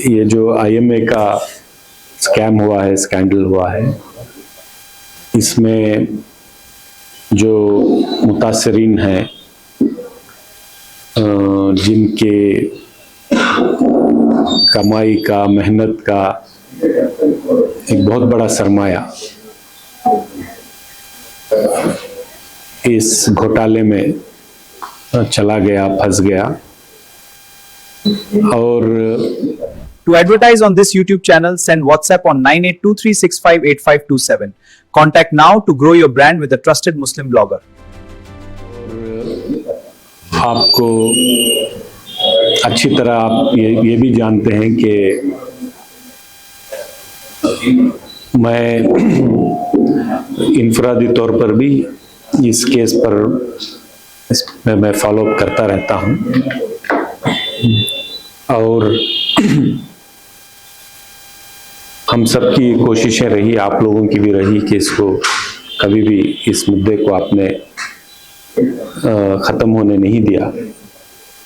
ये जो आईएमए का स्कैम हुआ है, स्कैंडल हुआ है, इसमें जो मुतासरीन हैं, जिनके कमाई का, मेहनत का एक बहुत बड़ा सरमाया इस घोटाले में चला गया, फंस गया। और To advertise on this YouTube channel, send WhatsApp on 9823658527. Contact now to grow your brand with a trusted Muslim blogger. आपको अच्छी तरह आप ये भी जानते हैं कि मैं इनफरादी तौर पर भी इस केस पर मैं फॉलोअप करता रहता हूं, और हम सबकी कोशिशें रही, आप लोगों की भी रही कि इसको कभी भी, इस मुद्दे को आपने ख़त्म होने नहीं दिया।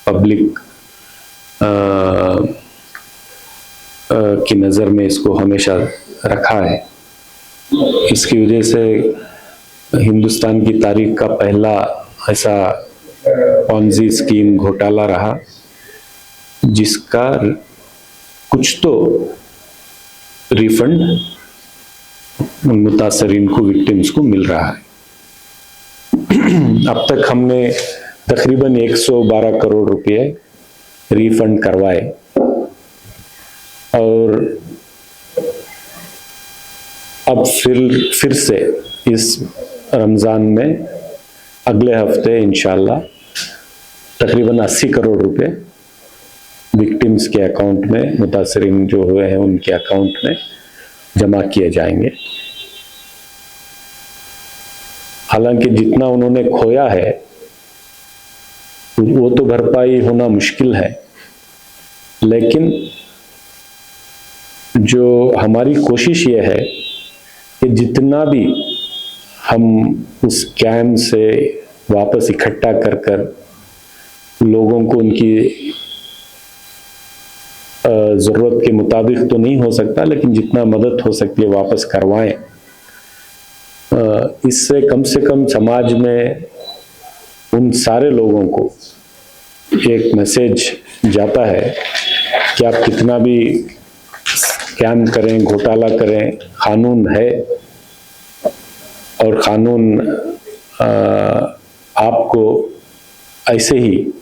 पब्लिक की नज़र में इसको हमेशा रखा है। इसकी वजह से हिंदुस्तान की तारीख का पहला ऐसा पॉन्जी स्कीम घोटाला रहा जिसका कुछ तो रिफंड उन मुतासरीन को, विक्टिम्स को मिल रहा है। अब तक हमने तकरीबन 112 करोड़ रुपए रिफंड करवाए, और अब फिर से इस रमज़ान में अगले हफ्ते इंशाल्लाह तकरीबन 80 करोड़ रुपए विक्टिम्स के अकाउंट में, मुतासरीन जो हुए हैं उनके अकाउंट में जमा किए जाएंगे। हालांकि जितना उन्होंने खोया है वो तो भरपाई होना मुश्किल है, लेकिन जो हमारी कोशिश ये है कि जितना भी हम उस स्कैम से वापस इकट्ठा कर कर लोगों को उनकी ज़रूरत के मुताबिक तो नहीं हो सकता, लेकिन जितना मदद हो सकती है वापस करवाएं। इससे कम से कम समाज में उन सारे लोगों को एक मैसेज जाता है कि आप कितना भी स्कैम करें, घोटाला करें, कानून है, और कानून आपको ऐसे ही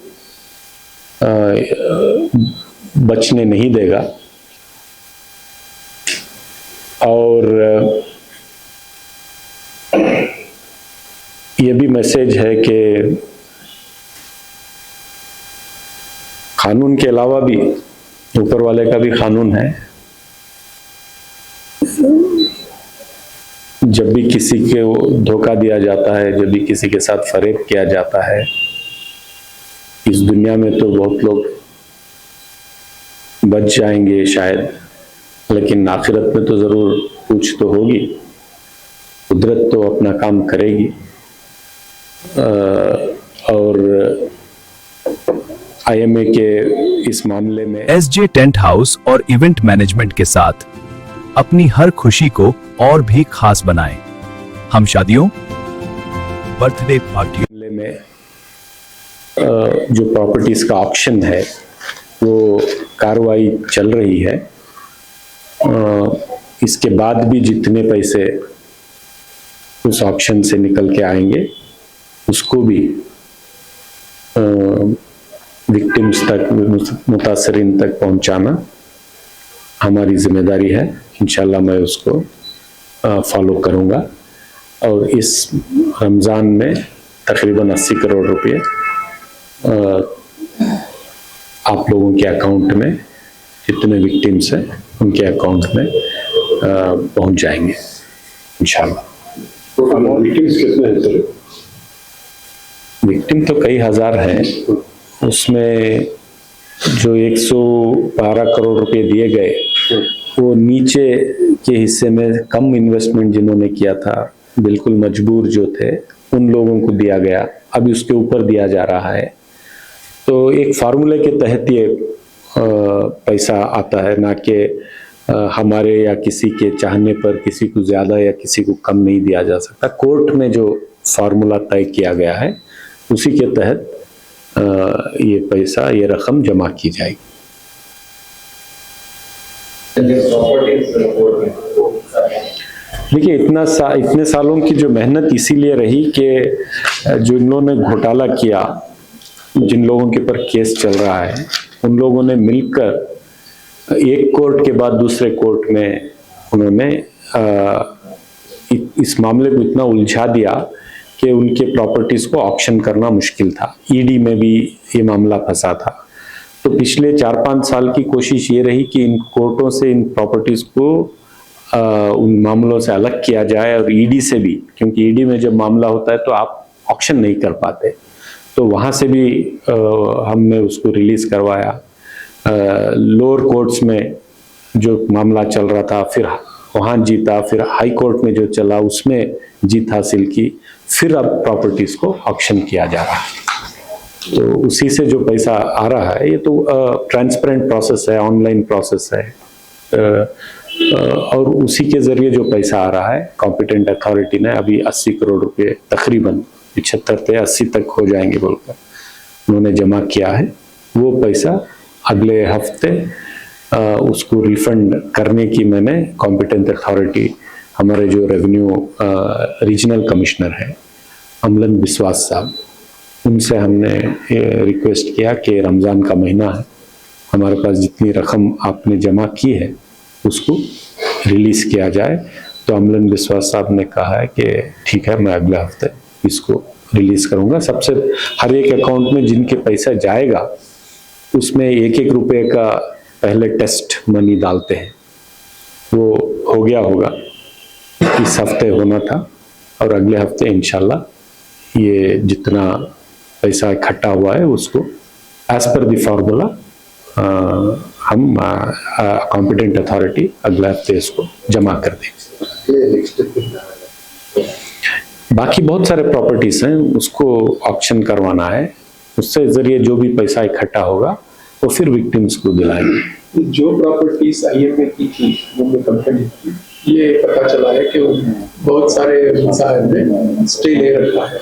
बचने नहीं देगा। और ये भी मैसेज है कि कानून के अलावा भी ऊपर वाले का भी कानून है। जब भी किसी को धोखा दिया जाता है, जब भी किसी के साथ फरेब किया जाता है, इस दुनिया में तो बहुत लोग बच जाएंगे शायद, लेकिन आखिरत में तो जरूर पूछ तो होगी। कुदरत तो अपना काम करेगी। और आईएमए के इस मामले में एसजे टेंट हाउस और इवेंट मैनेजमेंट के साथ अपनी हर खुशी को और भी खास बनाएं। हम शादियों, बर्थडे पार्टी में जो प्रॉपर्टीज का ऑक्शन है वो कार्रवाई चल रही है। इसके बाद भी जितने पैसे उस ऑक्शन से निकल के आएंगे उसको भी विक्टिम्स तक, मुतासरीन तक पहुंचाना हमारी जिम्मेदारी है। इंशाल्लाह मैं उसको फॉलो करूंगा, और इस रमज़ान में तकरीबन 80 करोड़ रुपए आप लोगों के अकाउंट में, जितने विक्टिम्स हैं उनके अकाउंट में पहुंच जाएंगे इंशाल्लाह। तो विक्टिम्स कितने हैं सर? विक्टिम तो कई हजार हैं। उसमें जो 112 करोड़ रुपए दिए गए वो नीचे के हिस्से में कम इन्वेस्टमेंट जिन्होंने किया था, बिल्कुल मजबूर जो थे, उन लोगों को दिया गया। अभी उसके ऊपर दिया जा रहा है। तो एक फार्मूले के तहत ये पैसा आता है, ना कि हमारे या किसी के चाहने पर किसी को ज़्यादा या किसी को कम नहीं दिया जा सकता। कोर्ट में जो फार्मूला तय किया गया है उसी के तहत ये पैसा, ये रकम जमा की जाएगी। देखिए, इतने सालों की जो मेहनत इसीलिए रही कि जो इन लोगों ने घोटाला किया, जिन लोगों के ऊपर केस चल रहा है, उन लोगों ने मिलकर एक कोर्ट के बाद दूसरे कोर्ट में उन्होंने इस मामले को इतना उलझा दिया कि उनके प्रॉपर्टीज को ऑक्शन करना मुश्किल था। ईडी में भी ये मामला फंसा था। तो पिछले 4-5 साल की कोशिश ये रही कि इन कोर्टों से इन प्रॉपर्टीज को उन मामलों से अलग किया जाए, और ईडी से भी, क्योंकि ईडी में जब मामला होता है तो आप ऑक्शन नहीं कर पाते, तो वहाँ से भी हमने उसको रिलीज करवाया। लोअर कोर्ट्स में जो मामला चल रहा था, फिर वहाँ जीता, फिर हाई कोर्ट में जो चला उसमें जीत हासिल की, फिर अब प्रॉपर्टीज को ऑक्शन किया जा रहा है। तो उसी से जो पैसा आ रहा है, ये तो ट्रांसपेरेंट प्रोसेस है, ऑनलाइन प्रोसेस है, और उसी के जरिए जो पैसा आ रहा है, कॉम्पिटेंट अथॉरिटी ने अभी 80 करोड़ रुपए, तकरीबन 75 से 80 तक हो जाएंगे बोलकर उन्होंने जमा किया है। वो पैसा अगले हफ्ते उसको रिफंड करने की मैंने कॉम्पिटेंट अथॉरिटी, हमारे जो रेवेन्यू रीजनल कमिश्नर है अमलन विश्वास साहब, उनसे हमने रिक्वेस्ट किया कि रमज़ान का महीना है, हमारे पास जितनी रकम आपने जमा की है उसको रिलीज़ किया जाए। तो अमलन विश्वास साहब ने कहा है कि ठीक है, मैं अगले हफ्ते इसको रिलीज़ करूँगा। सबसे हर एक अकाउंट में जिनके पैसा जाएगा उसमें 1-1 रुपये का पहले टेस्ट मनी डालते हैं, वो हो गया होगा, इस हफ्ते होना था, और अगले हफ्ते इंशाल्लाह ये जितना पैसा इकट्ठा हुआ है उसको एज पर द फार्मूला हम कॉम्पिटेंट अथॉरिटी अगले हफ्ते इसको जमा कर देंगे। बाकी बहुत सारे प्रॉपर्टीज हैं, उसको ऑक्शन करवाना है, उससे जरिए जो भी पैसा इकट्ठा होगा वो फिर विक्टिम्स को दिलाएंगे। जो प्रॉपर्टीज आईएमए की थी, मुंबई कंपनी की, ये पता चला है कि बहुत सारे मसाइल में स्टे ले रखा है,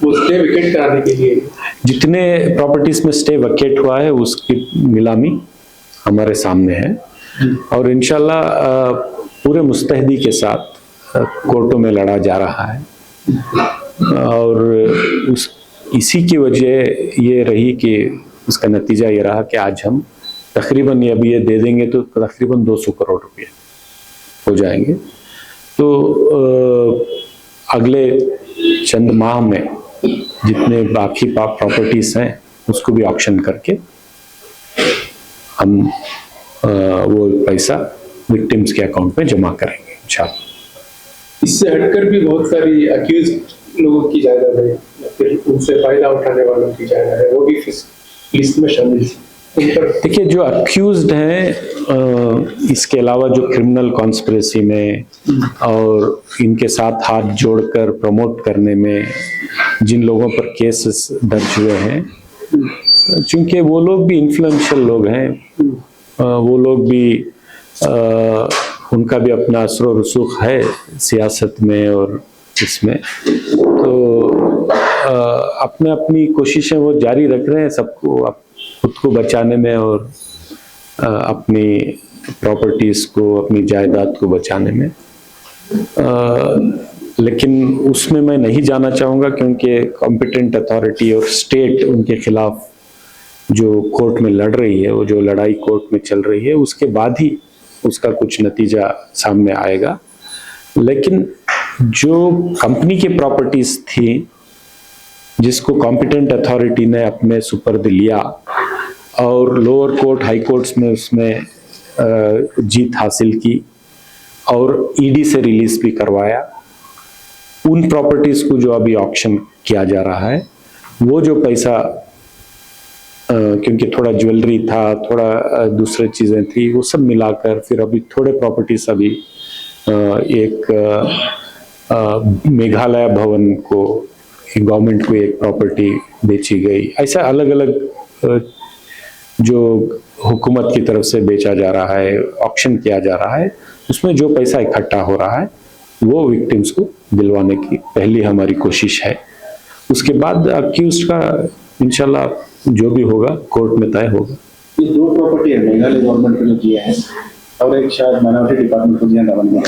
वो स्टे विकेट कराने के लिए जितने प्रॉपर्टीज में स्टे वैकेट हुआ है उसकी नीलामी हमारे सामने है, और इंशाल्लाह पूरे मुस्तैदी के साथ कोर्टों में लड़ा जा रहा है। और इसी की वजह ये रही कि उसका नतीजा ये रहा कि आज हम तकरीबन अभी ये दे देंगे तो तकरीबन 200 करोड़ रुपए हो जाएंगे। तो अगले चंद माह में जितने बाकी प्रॉपर्टीज हैं उसको भी ऑक्शन करके हम वो पैसा विक्टिम्स के अकाउंट में जमा करेंगे इंशाल्लाह। इससे हटकर भी बहुत सारी अक्यूज लोगों की जायदाद है, या फिर उनसे फायदा उठाने वालों की जायदाद है, वो भी लिस्ट में शामिल है। देखिए, जो अक्यूज्ड हैं, इसके अलावा जो क्रिमिनल कॉन्स्पिरेसी में और इनके साथ हाथ जोड़कर प्रमोट करने में जिन लोगों पर केसेस दर्ज हुए हैं, चूंकि वो लोग भी इन्फ्लुएंशियल लोग हैं, वो लोग भी उनका भी अपना असर और रसूख है सियासत में और इसमें, तो अपने अपनी कोशिशें वो जारी रख रहे हैं, सबको खुद को बचाने में और अपनी प्रॉपर्टीज को, अपनी जायदाद को बचाने में। लेकिन उसमें मैं नहीं जाना चाहूँगा, क्योंकि कॉम्पिटेंट अथॉरिटी और स्टेट उनके खिलाफ जो कोर्ट में लड़ रही है, वो जो लड़ाई कोर्ट में चल रही है, उसके बाद ही उसका कुछ नतीजा सामने आएगा। लेकिन जो कंपनी की प्रॉपर्टीज थी जिसको कॉम्पिटेंट अथॉरिटी ने अपने सुपर्द लिया और लोअर कोर्ट, हाई कोर्ट्स में उसमें जीत हासिल की और ईडी से रिलीज भी करवाया, उन प्रॉपर्टीज को जो अभी ऑक्शन किया जा रहा है, वो जो पैसा, क्योंकि थोड़ा ज्वेलरी था, थोड़ा दूसरे चीजें थी, वो सब मिलाकर फिर अभी थोड़े प्रॉपर्टीज अभी एक मेघालय भवन को, गवर्नमेंट को एक प्रॉपर्टी बेची गई। ऐसा अलग अलग जो हुकूमत की तरफ से बेचा जा रहा है, ऑक्शन किया जा रहा है, उसमें जो पैसा इकट्ठा हो रहा है वो विक्टिम्स को दिलवाने की पहली हमारी कोशिश है। उसके बाद अक्यूज का इंशाल्लाह जो भी होगा कोर्ट में तय होगा। ये 2 प्रॉपर्टी है मेघालय गवर्नमेंट को जो दिया है और एक शायद माइनॉरिटी डिपार्टमेंट को दिया दमन में,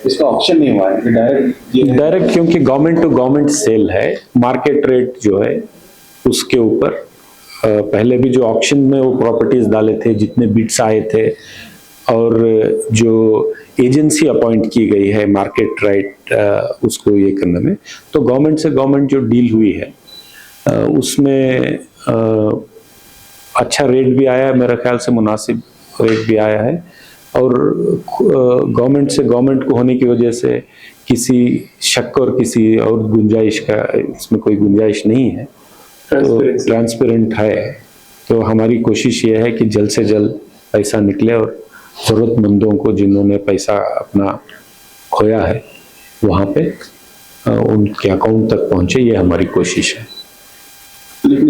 इसका ऑप्शन नहीं हुआ है, डायरेक्ट क्योंकि गवर्नमेंट टू गवर्नमेंट सेल है, मार्केट रेट जो है उसके ऊपर पहले भी जो ऑक्शन में वो प्रॉपर्टीज डाले थे, जितने बिड्स आए थे और जो एजेंसी अपॉइंट की गई है मार्केट राइट उसको ये करने में, तो गवर्नमेंट से गवर्नमेंट जो डील हुई है उसमें अच्छा रेट भी आया है, मेरे ख्याल से मुनासिब रेट भी आया है। और गवर्नमेंट से गवर्नमेंट को होने की वजह से किसी शक और किसी और गुंजाइश का इसमें कोई गुंजाइश नहीं है, तो ट्रांसपेरेंट है। तो हमारी कोशिश ये है कि जल्द से जल्द पैसा निकले और ज़रूरतमंदों को जिन्होंने पैसा अपना खोया है वहाँ पे उनके अकाउंट तक पहुँचे, ये हमारी कोशिश है। लेकिन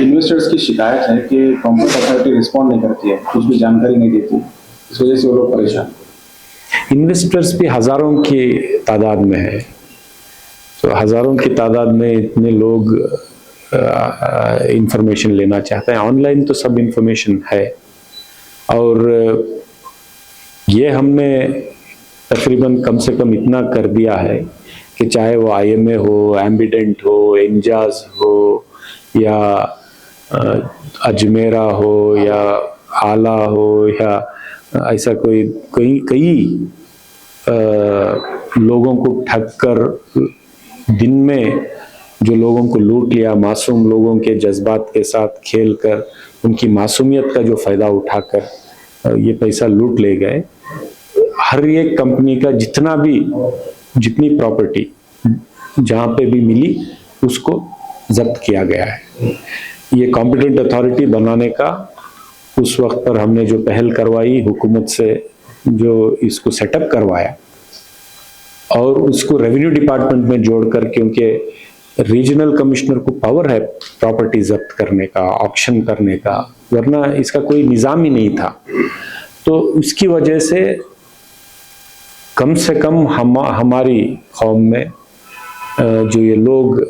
इन्वेस्टर्स की शिकायत है कि कॉम्पिटेंट अथॉरिटी रिस्पॉन्ड नहीं करती है, कुछ भी जानकारी नहीं देती, इस वजह से वो लोग परेशान। इन्वेस्टर्स भी हज़ारों की तादाद में है, तो हज़ारों की तादाद में इतने लोग इंफॉर्मेशन लेना चाहते हैं। ऑनलाइन तो सब इंफॉर्मेशन है और ये हमने तकरीबन कम से कम इतना कर दिया है कि चाहे वो IMA हो, एम्बिडेंट हो, एंजाज हो या अजमेरा हो या आला हो या ऐसा कई लोगों को ठग कर दिन में जो लोगों को लूट लिया, मासूम लोगों के जज्बात के साथ खेल कर उनकी मासूमियत का जो फ़ायदा उठाकर ये पैसा लूट ले गए। हर एक कंपनी का जितनी प्रॉपर्टी जहाँ पे भी मिली उसको जब्त किया गया है। ये कॉम्पिटेंट अथॉरिटी बनाने का उस वक्त पर हमने जो पहल करवाई हुकूमत से, जो इसको सेटअप करवाया और उसको रेवेन्यू डिपार्टमेंट में जोड़कर, क्योंकि रीजनल कमिश्नर को पावर है प्रॉपर्टी जब्त करने का, ऑक्शन करने का, वरना इसका कोई निज़ाम ही नहीं था। तो उसकी वजह से कम हमारी कौम में जो ये लोग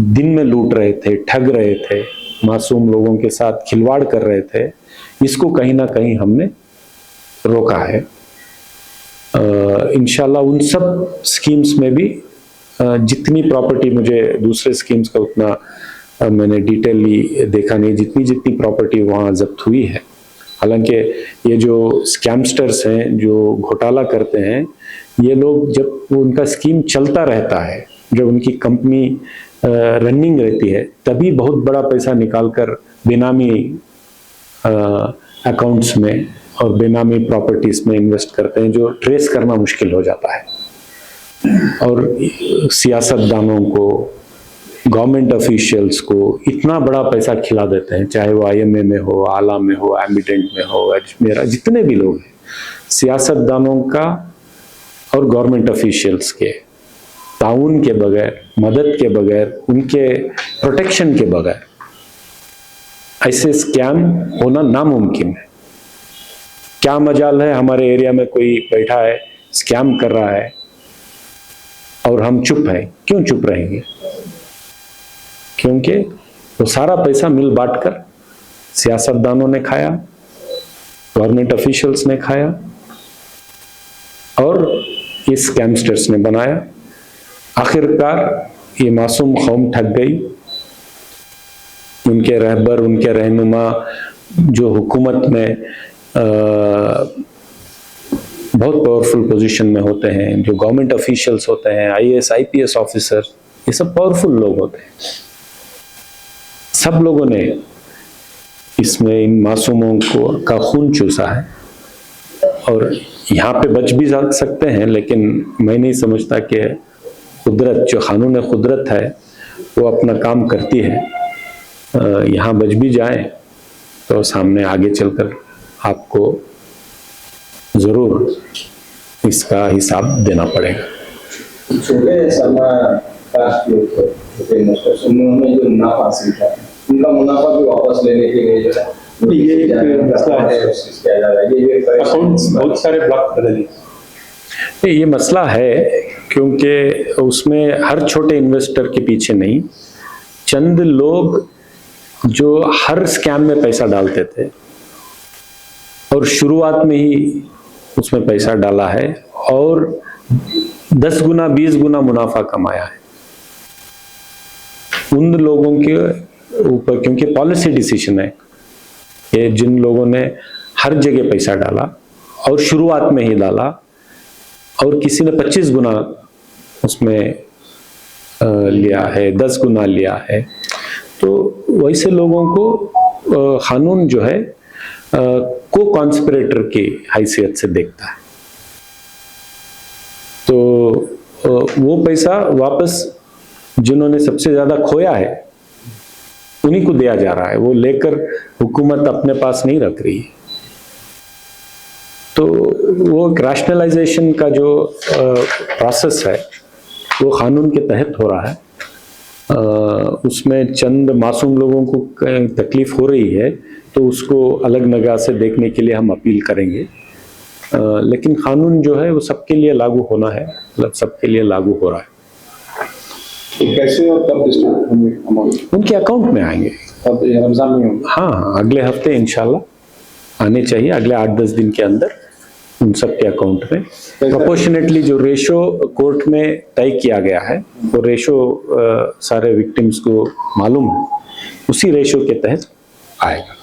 दिन में लूट रहे थे, ठग रहे थे, मासूम लोगों के साथ खिलवाड़ कर रहे थे, इसको कहीं ना कहीं हमने रोका है। इंशाल्लाह उन सब स्कीम्स में भी जितनी प्रॉपर्टी, मुझे दूसरे स्कीम्स का उतना मैंने डिटेली देखा नहीं, जितनी प्रॉपर्टी वहाँ जब्त हुई है। हालांकि ये जो स्कैमस्टर्स हैं, जो घोटाला करते हैं, ये लोग जब उनका स्कीम चलता रहता है, जब उनकी कंपनी रनिंग रहती है, तभी बहुत बड़ा पैसा निकालकर बेनामी अकाउंट्स में और बेनामी प्रॉपर्टीज में इन्वेस्ट करते हैं, जो ट्रेस करना मुश्किल हो जाता है। और सियासतदानों को, गवर्नमेंट ऑफिशियल्स को इतना बड़ा पैसा खिला देते हैं, चाहे वो IMA में हो, आला में हो, एम्बिडेंट में हो, अजमेरा, जितने भी लोग हैं, सियासतदानों का और गवर्नमेंट ऑफिशियल्स के ताउन के बगैर, मदद के बगैर, उनके प्रोटेक्शन के बगैर ऐसे स्कैम होना नामुमकिन है। क्या मजाल है हमारे एरिया में कोई बैठा है, स्कैम कर रहा है और हम चुप हैं। क्यों चुप रहेंगे? क्योंकि वो सारा पैसा मिल बांट कर सियासतदानों ने खाया, गवर्नमेंट ऑफिशियल्स ने खाया और ये स्कैमस्टर्स ने बनाया। आखिरकार ये मासूम कौम ठग गई। उनके रहबर, उनके रहनुमा जो हुकूमत में बहुत पावरफुल पोजीशन में होते हैं, जो गवर्नमेंट ऑफिशियल्स होते हैं, IAS IPS ऑफिसर, ये सब पावरफुल लोग होते हैं। सब लोगों ने इसमें इन मासूमों का खून चूसा है और यहाँ पे बच भी जा सकते हैं, लेकिन मैं नहीं समझता कि कुदरत, जो कानून कुदरत है, वो अपना काम करती है। यहाँ बच भी जाए तो सामने आगे चलकर आपको जरूर इसका हिसाब देना पड़ेगा। छोटे कास्ट लोग थे, उन्होंने जो मुनाफा हासिल किया, उनका मुनाफा भी वापस लेने के लिए जो है ये एक मसला है, अकाउंट्स बहुत सारे ब्लॉक कर दिए। ये मसला है क्योंकि उसमें हर छोटे इन्वेस्टर के पीछे नहीं, चंद लोग जो हर स्कैम में पैसा डालते थे और शुरुआत में ही उसमें पैसा डाला है और 10 गुना 20 गुना मुनाफा कमाया है, उन लोगों के ऊपर, क्योंकि पॉलिसी डिसीजन है ये, जिन लोगों ने हर जगह पैसा डाला और शुरुआत में ही डाला और किसी ने 25 गुना उसमें लिया है, 10 गुना लिया है, तो वैसे लोगों को कानून जो है को कॉन्स्पिरेटर की हैसियत से देखता है। तो वो पैसा वापस जिन्होंने सबसे ज्यादा खोया है उन्हीं को दिया जा रहा है, वो लेकर हुकूमत अपने पास नहीं रख रही है। तो वो रैशनलाइजेशन का जो प्रोसेस है वो कानून के तहत हो रहा है। उसमें चंद मासूम लोगों को तकलीफ हो रही है तो उसको अलग निगाह से देखने के लिए हम अपील करेंगे, लेकिन कानून जो है वो सबके लिए लागू होना है, मतलब सबके लिए लागू हो रहा है। तो कैसे और कब डिस्ट्रीब्यूट होंगे अमाउंट? उनके अकाउंट में आएंगे। अब रमजान में होंगे? हाँ, अगले हफ्ते इंशाल्लाह आने चाहिए, अगले 8-10 दिन के अंदर उन सब के अकाउंट में। प्रोपोर्शनेटली जो रेशो कोर्ट में तय किया गया है वो रेशो सारे विक्टिम्स को मालूम है, उसी रेशो के तहत आएगा।